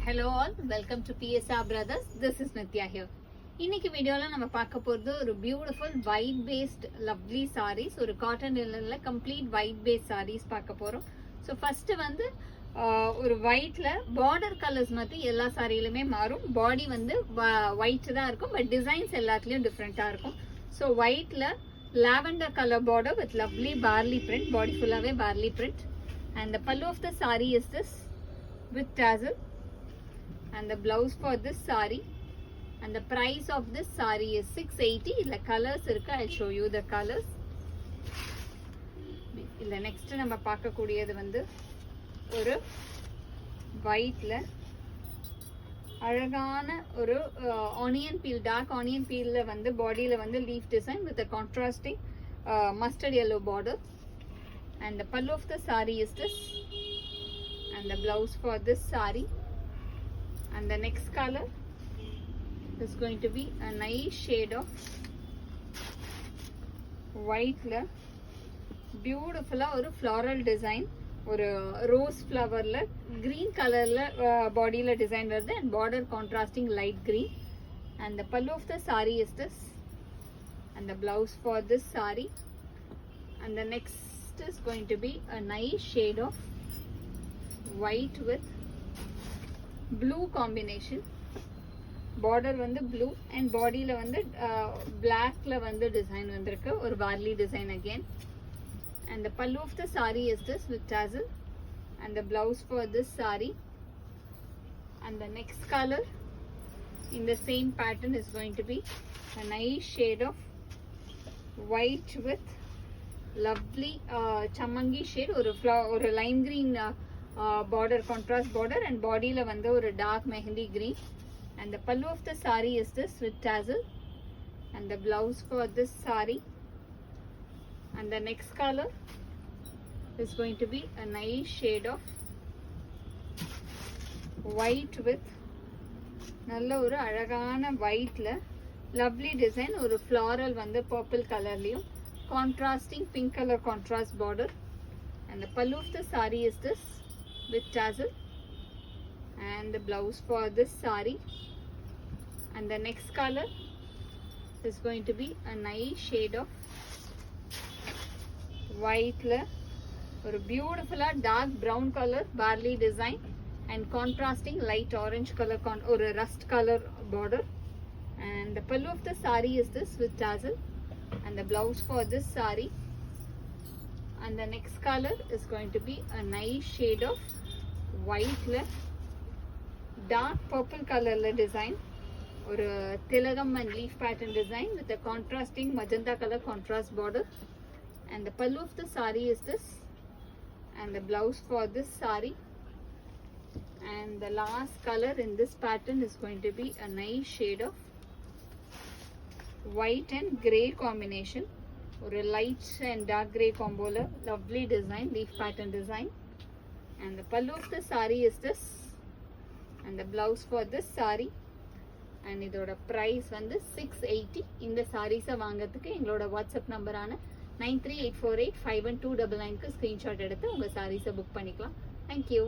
Hello all, welcome to PSR Brothers. This is Nitya here. இன்னைக்கு வீடியோல நம்ம பார்க்க போறது ஒரு beautiful white based lovely sarees, ஒரு காட்டன் இல்லல கம்ப்ளீட் white based sarees பார்க்க போறோம். ஸோ ஃபர்ஸ்ட் வந்து ஒரு ஒயிட்ல பார்டர் கலர்ஸ் மாதிரி எல்லா சாரியிலுமே மாறும். பாடி வந்து ஒயிட் தான் இருக்கும், பட் டிசைன்ஸ் எல்லாத்துலயும் டிஃப்ரெண்டா இருக்கும். ஸோ ஒயிட்ல lavender colour border with lovely barley print, body ஃபுல்லாவே barley print, and the pallu of the saree is this with tassel, and the blouse for this saree, and the price of this saree is 680. The colors irukku, I'll show you the colors. illa next நம்ம பார்க்க கூடியது வந்து ஒரு whiteல அழகான ஒரு onion feel, dark onion பீல்ல வந்து பாடியில வந்து leaf design with a contrasting mustard yellow border, and the pallu of the saree is this, and the blouse for this saree, and the next color is going to be a nice shade of white la beautiful ஒரு floral design, ஒரு rose flower la green color la body la design வருது, and border contrasting light green, and the pallu of the saree is this, and the blouse for this saree, and the next is going to be a nice shade of white with blue combination. Border வந்து blue and body la வந்து black la வந்து design வந்திருக்கு, ஒரு barley design again, and the pallu of the saree is this with tassel, and the blouse for this saree, and the next color in the same pattern is going to be a nice shade of white with lovely chamangi shade, ஒரு lime green border, contrast border, and body la வந்து ஒரு dark mehendi green, and the pallu of the saree is this with tassel, and the blouse for this saree, and the next color is going to be a nice shade of white with நல்ல ஒரு அழகான whiteல lovely design, ஒரு floral வந்து purple colorலயும் contrasting pink color contrast border, and the pallu of the saree is this with tassel, and the blouse for this saree, and the next color is going to be a nice shade of white la ஒரு பியூட்டிஃபுல்லா dark brown color barley design, and contrasting light orange color ஒரு rust color border, and the pallu of the saree is this with tassel, and the blouse for this saree, and the next color is going to be a nice shade of white la dark purple color la design, ஒரு திலகம் and leaf pattern design with a contrasting magenta color contrast border, and the pallu of the saree is this, and the blouse for this saree, and the last color in this pattern is going to be a nice shade of white and grey combination, ஒரு light and dark grey combo la lovely design, leaf pattern design, and the pallu of the saree is this, and the blouse for this saree, and இதோட price வந்து 680. இந்த sarees வாங்கிறதுக்கு எங்களோட WhatsApp நம்பரான 9384851299க்கு screenshot எடுத்து உங்க sarees book பண்ணிக்கலாம். Thank you.